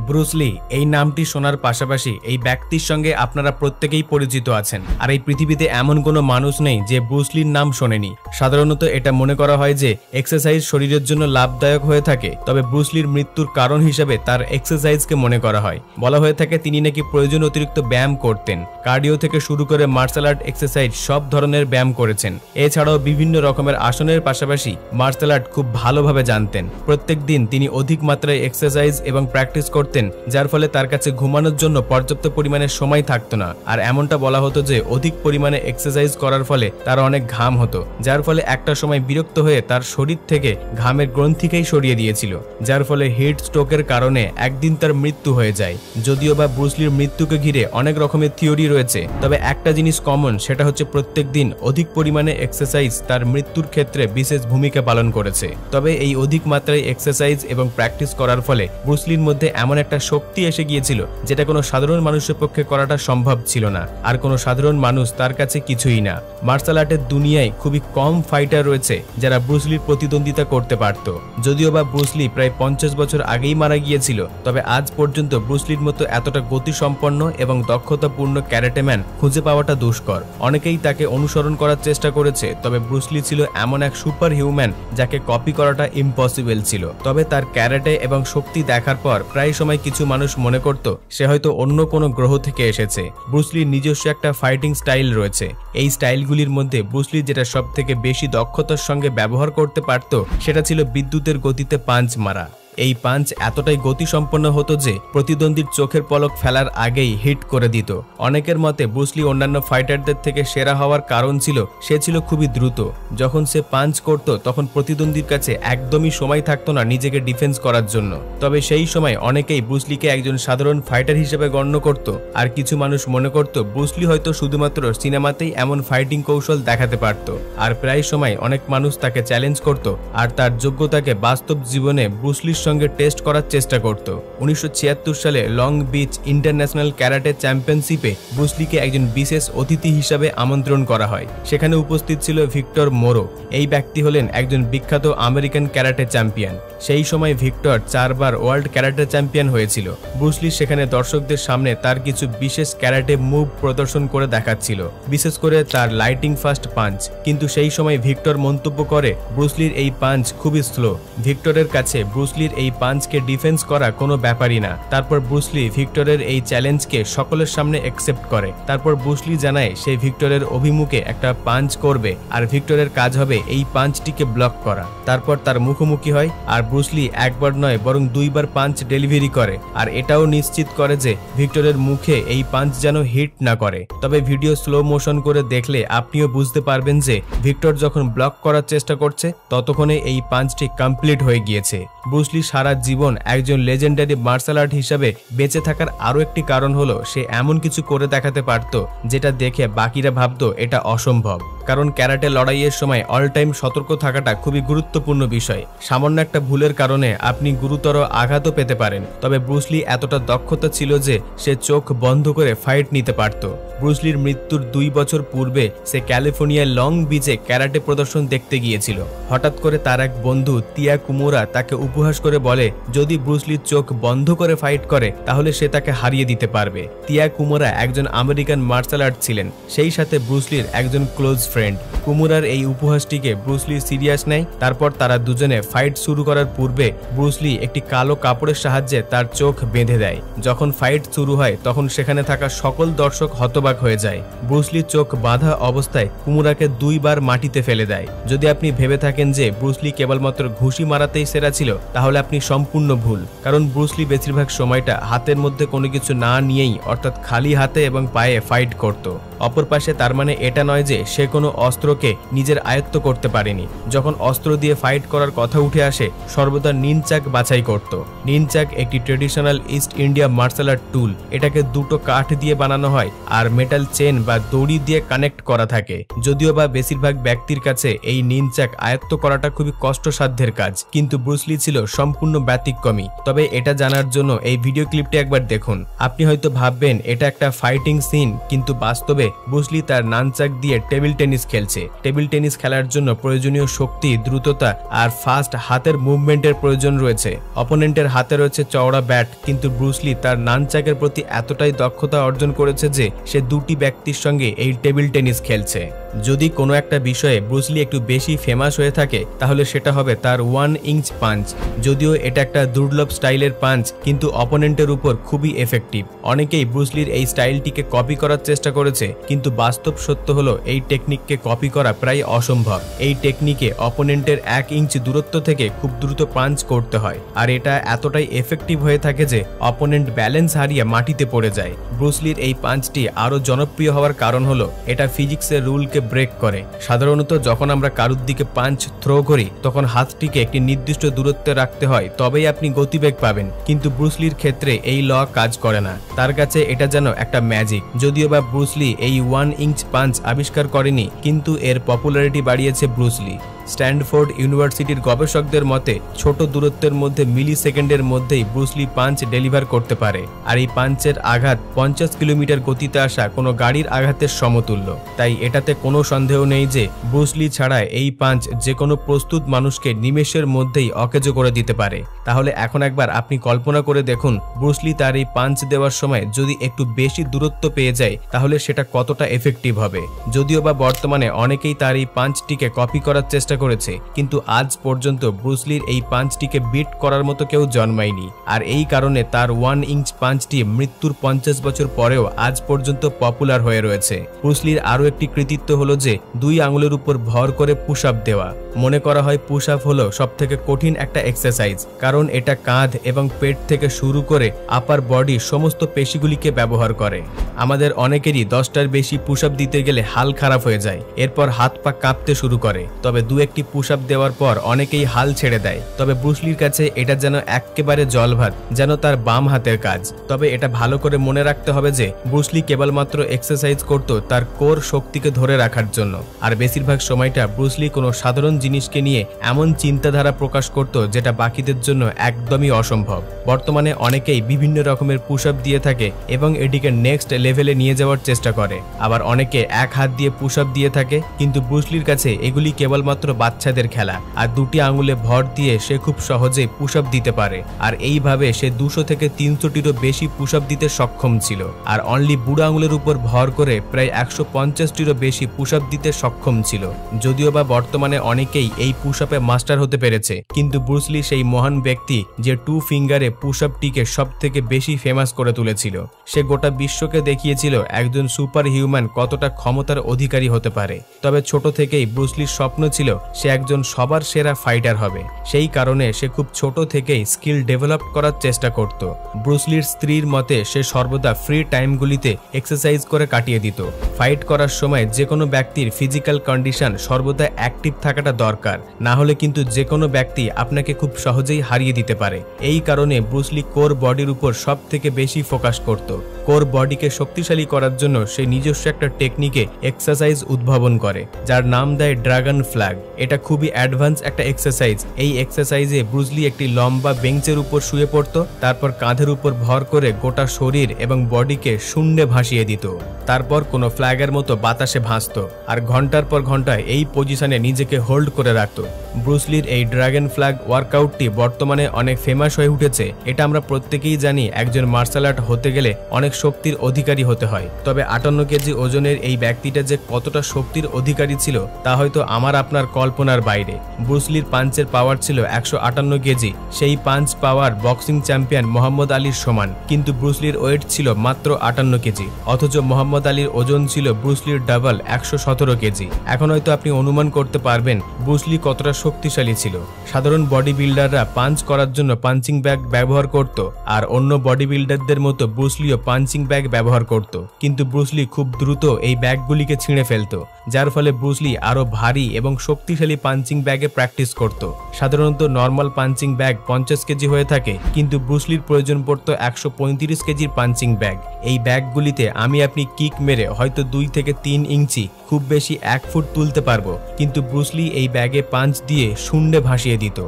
Bruce লি এই নামটি শোনার পাশাপাশি এই ব্যক্তির সঙ্গে আপনারা প্রত্যেকেই পরিচিত আছেন। আর এই পৃথিবীতে এমন কোনো মানুষ নেই যে ব্রুস লির নাম শোনেনি। সাধারণত এটা মনে করা হয় যে এক্সারসাইজ শরীরের জন্য লাভদায়ক হয়ে থাকে, তবে ব্রুস লির মৃত্যুর কারণ হিসেবে তার এক্সারসাইজকে মনে করা হয়। বলা হয়ে থাকে তিনি নাকি প্রয়োজন অতিরিক্ত ব্যায়াম করতেন। কার্ডিও থেকে শুরু করে মার্শাল আর্ট এক্সারসাইজ সব ধরনের ব্যায়াম করেছেন। এছাড়াও বিভিন্ন রকমের আসনের পাশাপাশি মার্শাল আর্ট খুব ভালোভাবে জানতেন। প্রত্যেক দিন তিনি অধিক মাত্রায় এক্সারসাইজ এবং প্র্যাকটিস করতেন, যার ফলে তার কাছে ঘুমানোর জন্য পর্যাপ্ত পরিমাণে সময় থাকতো না। আর এমনটা বলা হতো যে অধিক পরিমাণে এক্সারসাইজ করার ফলে তার অনেক ঘাম হতো, যার ফলে একটা সময় বিরক্ত হয়ে তার শরীর থেকে ঘামের গ্রন্থিকেই সরিয়ে দিয়েছিল, যার ফলে হিট স্ট্রোকের কারণে একদিন তার মৃত্যু হয়ে যায়। যদিও বা ব্রুস লির মৃত্যুকে ঘিরে অনেক রকমের থিওরি রয়েছে, তবে একটা জিনিস কমন, সেটা হচ্ছে প্রত্যেক দিন অধিক পরিমাণে এক্সারসাইজ তার মৃত্যুর ক্ষেত্রে বিশেষ ভূমিকা পালন করেছে। তবে এই অধিক মাত্রায় এক্সারসাইজ এবং প্র্যাকটিস করার ফলে ব্রুস লির মধ্যে এমন একটা শক্তি এসে গিয়েছিল যেটা কোনো সাধারণ মানুষের পক্ষে করাটা সম্ভব ছিল না। আর কোনো সাধারণ মানুষ তার কাছে কিছুই না। মার্শাল আর্টের দুনিয়ায় খুবই কম ফাইটার রয়েছে যারা ব্রুস লির প্রতিদ্বন্দ্বিতা করতে পারত। যদিও বা ব্রুস লি প্রায় 50 বছর আগেই মারা গিয়েছিল, তবে আজ পর্যন্ত ব্রুস লির মতো এতটা গতিসম্পন্ন এবং দক্ষতাপূর্ণ ক্যারাটেম্যান খুঁজে পাওয়াটা দুষ্কর। অনেকেই তাকে অনুসরণ করার চেষ্টা করেছে, তবে ব্রুস লি ছিল এমন এক সুপার হিউম্যান যাকে কপি করাটা ইম্পসিবল ছিল। তবে তার ক্যারাটে এবং শক্তি দেখার পর প্রায় সময় কিছু মানুষ মনে করত সে হয়তো অন্য কোনো গ্রহ থেকে এসেছে। ব্রুস লির নিজস্ব একটা ফাইটিং স্টাইল রয়েছে। এই স্টাইলগুলির মধ্যে ব্রুস লি যেটা সব থেকে বেশি দক্ষতার সঙ্গে ব্যবহার করতে পারত সেটা ছিল বিদ্যুতের গতিতে পাঞ্চ মারা। এই পাঞ্চ এতটাই গতিসম্পন্ন হতো যে প্রতিদ্বন্দ্বীর চোখের পলক ফেলার আগেই হিট করে দিত। অনেকের মতে ব্রুস লি অন্যান্য ফাইটারদের থেকে সেরা হওয়ার কারণ ছিল সে ছিল খুবই দ্রুত। যখন সে পাঞ্চ করত তখন প্রতিদ্বন্দ্বীর কাছে একদমই সময় থাকতো না নিজেকে ডিফেন্স করার জন্য। তবে সেই সময় অনেকেই ব্রুস লিকে একজন সাধারণ ফাইটার হিসেবে গণ্য করত, আর কিছু মানুষ মনে করত ব্রুস লি হয়তো শুধুমাত্র সিনেমাতেই এমন ফাইটিং কৌশল দেখাতে পারত। আর প্রায় সময় অনেক মানুষ তাকে চ্যালেঞ্জ করত আর তার যোগ্যতাকে বাস্তব জীবনে ব্রুস লির সঙ্গে টেস্ট করার চেষ্টা করত। 1976 সালে লং বিচ ইন্টারন্যাশনাল ক্যারাটে চ্যাম্পিয়নশিপে ব্রুস লিকে একজন বিশেষ অতিথি হিসাবে আমন্ত্রণ করা হয়। সেখানে উপস্থিত ছিল ভিক্টর মোরো। এই ব্যক্তি হলেন একজন বিখ্যাত আমেরিকান ক্যারাটে চ্যাম্পিয়ন। সেই সময় ভিক্টর 4 বার ওয়ার্ল্ড ক্যারাটে চ্যাম্পিয়ন হয়েছিল। ব্রুস লি সেখানে দর্শকদের সামনে তার কিছু বিশেষ ক্যারাটে মুভ প্রদর্শন করে দেখাচ্ছিল, বিশেষ করে তার লাইটিং ফাস্ট পাঞ্চ। কিন্তু সেই সময় ভিক্টর মন্তব্য করে ব্রুস লির এই পাঞ্চ খুবই স্লো। ভিক্টরের কাছে ব্রুস লির এই পাঞ্চকে ডিফেন্স করা কোনো ব্যাপারই না। তারপর ব্রুস লি ভিক্টরের এই চ্যালেঞ্জকে সকলের সামনে অ্যাকসেপ্ট করে। তারপর ব্রুস লি জানায় সে ভিক্টরের অভিমুখে একটা পাঞ্চ করবে আর ভিক্টরের কাজ হবে এই পাঞ্চটিকে ব্লক করা। তারপর তার মুখোমুখি হয় আর ব্রুস লি একবার নয় বরং 2 বার পাঞ্চ ডেলিভারি করে, আর এটাও নিশ্চিত করে যে ভিক্টরের মুখে এই পাঞ্চ যেন হিট না করে। তবে ভিডিও স্লো মোশন করে দেখলে আপনিও বুঝতে পারবেন যে ভিক্টর যখন ব্লক করার চেষ্টা করছে ততক্ষণে এই পাঞ্চটি কমপ্লিট হয়ে গিয়েছে। ব্রুস লি সারা জীবন একজন লেজেন্ডারি মার্শাল আর্ট হিসাবে বেঁচে থাকার আরো একটি কারণ হলো সে এমন কিছু করে দেখাতে পারত যেটা দেখে বাকিরা ভাবতো এটা অসম্ভব। কারণ ক্যারাটে লড়াইয়ের সময় অল টাইম সতর্ক থাকাটা খুবই গুরুত্বপূর্ণ বিষয়। সামান্য একটা ভুলের কারণে আপনি গুরুতর আঘাতও পেতে পারেন। তবে ব্রুস লি এতটা দক্ষতা ছিল যে সে চোখ বন্ধ করে ফাইট নিতে পারত। ব্রুস লির মৃত্যুর 2 বছর পূর্বে সে ক্যালিফোর্নিয়ার লং বিচে ক্যারাটে প্রদর্শন দেখতে গিয়েছিল। হঠাৎ করে তার এক বন্ধু তিয়া কুমোরা তাকে উপহাস করে বলে যদি ব্রুস লির চোখ বন্ধ করে ফাইট করে তাহলে সে তাকে হারিয়ে দিতে পারবে। তিয়া কুমোরা একজন আমেরিকান মার্শাল আর্ট ছিলেন, সেই সাথে ব্রুস লির একজন ক্লোজ ফ্রেন্ড। কুমোরার এই উপহাসটিকে ব্রুস লি সিরিয়াস নেয়। তারপর তারা দুজনে ফাইট শুরু করার পূর্বে ব্রুস লি একটি কালো কাপড়ের সাহায্যে তার চোখ বেঁধে দেয়। যখন ফাইট শুরু হয় তখন সেখানে থাকা সকল দর্শক হতবাক হয়ে যায়। ব্রুস লি চোখ বাঁধা অবস্থায় কুমোরাকে 2 বার মাটিতে ফেলে দেয়। যদি আপনি ভেবে থাকেন যে ব্রুস লি কেবলমাত্র ঘুষি মারাতেই সেরা ছিল তাহলে আপনি সম্পূর্ণ ভুল। কারণ ব্রুস লি বেশিরভাগ সময়টা হাতের মধ্যে কোনো কিছু না নিয়েই অর্থাৎ খালি হাতে এবং পায়ে ফাইট করত। অপর পাশে তার মানে এটা নয় যে সে কোনো অস্ত্রকে নিজের আয়ত্ত করতে পারেনি। যখন অস্ত্র দিয়ে ফাইট করার কথা উঠে আসে সর্বদা নিনচাক বাছাই করত। নিনচাক একটি traditional east India martial art tool. এটাকে 2টো কাঠ দিয়ে বানানো হয় আর মেটাল চেন বা দড়ি দিয়ে কানেক্ট করা থাকে। যদিও বা বেশিরভাগ ব্যক্তির কাছে এই নিনচাক আয়ত্ত করাটা খুবই কষ্টসাধ্যের কাজ, কিন্তু ব্রুস লি ছিল সম্পূর্ণ ব্যতিক্রমী। তবে এটা জানার জন্য এই ভিডিও ক্লিপটি একবার দেখুন। আপনি হয়তো ভাববেন এটা একটা ফাইটিং সিন, কিন্তু বাস্তবে ব্রুসলি তার নানচাক দিয়ে টেবিল টেনিস খেলছে। টেবিল টেনিস খেলার জন্য প্রয়োজনীয় শক্তি, দ্রুততা আর ফাস্ট হাতের মুভমেন্টের প্রয়োজন রয়েছে। অপোনেন্টের হাতে রয়েছে চওড়া ব্যাট, কিন্তু ব্রুসলি তার নানচাকের প্রতি এতটাই দক্ষতা অর্জন করেছে যে সে দুটি ব্যক্তির সঙ্গে এই টেবিল টেনিস খেলছে। যদি কোনো একটা বিষয়ে ব্রুসলি একটু বেশি ফেমাস হয়ে থাকে তাহলে সেটা হবে তার 1 ইঞ্চ পাঞ্চ। যদিও এটা একটা দুর্লভ স্টাইলের পাঞ্চ, কিন্তু অপোনেন্টের উপর খুবই এফেক্টিভ। অনেকেই ব্রুসলির এই স্টাইলটিকে কপি করার চেষ্টা করেছে, কিন্তু বাস্তব সত্য হলো এই টেকনিককে কপি করা প্রায় অসম্ভব। এই টেকনিকে অপোনেন্টের 1 ইঞ্চ দূরত্ব থেকে খুব দ্রুত পাঞ্চ করতে হয়, আর এটা এতটাই এফেক্টিভ হয়ে থাকে যে অপোনেন্ট ব্যালেন্স হারিয়ে মাটিতে পড়ে যায়। ব্রুসলির এই পাঞ্চটি আরো জনপ্রিয় হওয়ার কারণ হলো এটা ফিজিক্সের রুলকে ব্রেক করে। সাধারণত যখন আমরা কারুর দিকে পাঞ্চ থ্রো করি তখন হাতটিকে একটি নির্দিষ্ট দূরত্বে রাখতে হয়, তবেই আপনি গতিবেগ পাবেন, কিন্তু ব্রুসলির ক্ষেত্রে এই ল কাজ করে না। তার কাছে এটা যেন একটা ম্যাজিক। যদিও বা ব্রুসলি এই 1 ইঞ্চ পাঞ্চ আবিষ্কার করেনি, কিন্তু এর পপুলারিটি বাড়িয়েছে ব্রুসলি। স্ট্যানফোর্ড ইউনিভার্সিটির গবেষকদের মতে ছোট দূরত্বের মধ্যে মিলি সেকেন্ডের মধ্যেই ব্রুসলি পাঞ্চ ডেলিভার করতে পারে, আর এই পাঞ্চের আঘাত 50 কিলোমিটার গতিতে আসা কোনো গাড়ির আঘাতের সমতুল্য। তাই এটাতে কোনো সন্দেহ নেই যে ব্রুসলি ছাড়া এই পাঞ্চ যে কোনো প্রস্তুত মানুষকে নিমেষের মধ্যেই অকেজো করে দিতে পারে। তাহলে এখন একবার আপনি কল্পনা করে দেখুন, ব্রুসলি তার এই পাঞ্চ দেওয়ার সময় যদি একটু বেশি দূরত্ব পেয়ে যায় তাহলে সেটা কতটা এফেক্টিভ হবে। যদিও বা বর্তমানে অনেকেই তার এই পাঞ্চটিকে কপি করার চেষ্টা করেছে, কিন্তু আজ পর্যন্ত ব্রুসলির এই পাঞ্চটিকে বিট করার মতো কেউ জন্মায়নি। আর এই কারণে তার 1 ইঞ্চ পাঞ্চটি মৃত্যুর 50 বছর পরেও আজ পর্যন্ত পপুলার হয়ে রয়েছে। ব্রুসলির আরও একটি কৃতিত্ব হলো যে 2 আঙুলের উপর ভর করে পুশ আপ দেওয়া। মনে করা হয় পুশ আপ হলো সবথেকে কঠিন একটা এক্সারসাইজ, কারণ এটা কাঁধ এবং পেট থেকে শুরু করে আপার বডি সমস্ত পেশিগুলিকে ব্যবহার করে। আমাদের অনেকেরই 10টার বেশি পুশ আপ দিতে গেলে হাল খারাপ হয়ে যায়, এরপর হাত পা কাঁপতে শুরু করে। তবে 2-1টি পুশ আপ দেওয়ার পর অনেকেই হাল ছেড়ে দেয়। তবে ব্রুসলির কাছে এটা যেন একেবারে জলভাত, যেন তার বাম হাতের কাজ। তবে এটা ভালো করে মনে রাখতে হবে যে ব্রুসলি কেবলমাত্র এক্সারসাইজ করত তার কোর শক্তিকে ধরে রাখার জন্য, আর বেশিরভাগ সময়টা ব্রুসলি কোনো সাধারণ জিনিসকে নিয়ে এমন চিন্তাধারা প্রকাশ করত যেটা বাকিদের জন্য একদমই অসম্ভব। বর্তমানে অনেকেই বিভিন্ন রকমের পুশ আপ দিয়ে থাকে এবং এটিকে নেক্সট লেভেলে নিয়ে যাওয়ার চেষ্টা করে। আবার অনেকে 1 হাত দিয়ে পুশ আপ দিয়ে থাকে, কিন্তু ব্রুসলির কাছে এগুলি কেবলমাত্র বাচ্চাদের খেলা, আর 2টি আঙুলে ভর দিয়ে সে খুব সহজে পুশ আপ দিতে পারে। আর এইভাবে সে 200 থেকে 300টিরও বেশি পুশ আপ দিতে সক্ষম ছিল, আর অনলি বুড়ো আঙুলের উপর ভর করে প্রায় 150টিরও বেশি পুশ আপ দিতে সক্ষম ছিল। যদিও বা বর্তমানে অনেকেই এই পুশ আপে মাস্টার হতে পেরেছে, কিন্তু ব্রুসলি সেই মহান ব্যক্তি যে 2 ফিঙ্গারে পুশ আপটিকে সব থেকে বেশি ফেমাস করে তুলেছিল। সে গোটা বিশ্বকে দেখিয়েছিল একজন সুপার হিউম্যান কতটা ক্ষমতার অধিকারী হতে পারে। তবে ছোট থেকেই ব্রুসলির স্বপ্ন ছিল সে একজন সবার সেরা ফাইটার হবে। সেই কারণে সে খুব ছোট থেকেই স্কিল ডেভেলপ করার চেষ্টা করত। ব্রুসলির স্ত্রীর মতে সে সর্বদা ফ্রি টাইমগুলিতে এক্সারসাইজ করে কাটিয়ে দিত। ফাইট করার সময় যে কোনো ব্যক্তির ফিজিক্যাল কন্ডিশন সর্বদা অ্যাক্টিভ থাকাটা দরকার, না হলে কিন্তু যে কোনো ব্যক্তি আপনাকে খুব সহজেই হারিয়ে দিতে পারে। এই কারণে ব্রুসলি কোর বডির উপর সব থেকে বেশি ফোকাস করত। কোর বডিকে শক্তিশালী করার জন্য সে নিজস্ব একটা টেকনিকে এক্সারসাইজ উদ্ভাবন করে, যার নাম দেয় ড্রাগন ফ্ল্যাগ। এটা খুবই অ্যাডভান্স একটা এক্সারসাইজ। এই এক্সারসাইজে ব্রুসলি একটি লম্বা বেঞ্চের উপর শুয়ে পড়তো, তারপর কাঁধের উপর ভর করে গোটা শরীর এবং বডিকে শূন্যে ভাসিয়ে দিত। তারপর কোনো ফ্ল্যাগের মতো বাতাসে ভাসত, আর ঘন্টার পর ঘন্টায় এই পজিশনে নিজেকে হোল্ড করে রাখত। ব্রুসলির এই ড্রাগন ফ্ল্যাগ ওয়ার্কআউটটি বর্তমানে অনেক ফেমাস হয়ে উঠেছে। এটা আমরা প্রত্যেকেই জানি একজন মার্শাল আর্ট হতে গেলে অনেক শক্তির অধিকারী হতে হয়। তবে 58 কেজি ওজনের এই ব্যক্তিটা যে কতটা শক্তির অধিকারী ছিল তা হয়তো আমার আপনার কল্পনার বাইরে। ব্রুসলির পাঞ্চের পাওয়ার ছিল 158 কেজি। সেই পাঞ্চ পাওয়ার বক্সিং চ্যাম্পিয়ন মোহাম্মদ আলীর সমান, কিন্তু ব্রুসলির ওয়েট ছিল মাত্র 58 কেজি। অথচ মোহাম্মদ আলীর ওজন ছিল ব্রুসলির ডাবল 117 কেজি। এখন হয়তো আপনি অনুমান করতে পারবেন ব্রুসলি কতটা শক্তিশালী ছিল। সাধারণ বডি বিল্ডাররা পাঞ্চ করার জন্য পাঞ্চিং ব্যাগ ব্যবহার করত, আর অন্য বডি বিল্ডারদের মতো ব্রুসলিও পাঞ্চিং ব্যাগ ব্যবহার করত, কিন্তু ব্রুসলি খুব দ্রুত এই ব্যাগগুলিকে ছিঁড়ে ফেলত, যার ফলে ব্রুসলি আরো ভারী এবং শক্তিশালী পাঞ্চিং ব্যাগে প্র্যাকটিস করত। সাধারণত নর্মাল পাঞ্চিং ব্যাগ 50 কেজি হয়ে থাকে, কিন্তু ব্রুসলির প্রয়োজন পড়ত 135 কেজির পাঞ্চিং ব্যাগ। এই ব্যাগগুলিতে আপনি কিক মেরে হয়তো 2 থেকে 3 ইঞ্চি, খুব বেশি 1 ফুট তুলতে পারবো, কিন্তু ব্রুসলি এই ব্যাগে পাঞ্চ দিয়ে শূন্যে ভাসিয়ে দিত।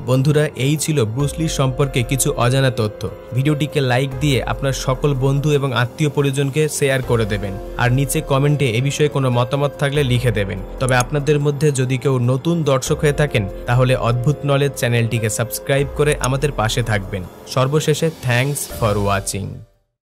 বন্ধুরা, এই ছিল ব্রুস লি সম্পর্কে কিছু অজানা তথ্য। ভিডিওটিকে লাইক দিয়ে আপনার সকল বন্ধু এবং আত্মীয় পরিজনকে শেয়ার করে দেবেন, আর নিচে কমেন্টে এ বিষয়ে কোনো মতামত থাকলে লিখে দেবেন। তবে আপনাদের মধ্যে যদি কেউ নতুন দর্শক হয়ে থাকেন তাহলে অদ্ভুত নলেজ চ্যানেলটিকে সাবস্ক্রাইব করে আমাদের পাশে থাকবেন। সর্বশেষে থ্যাঙ্কস ফর ওয়াচিং।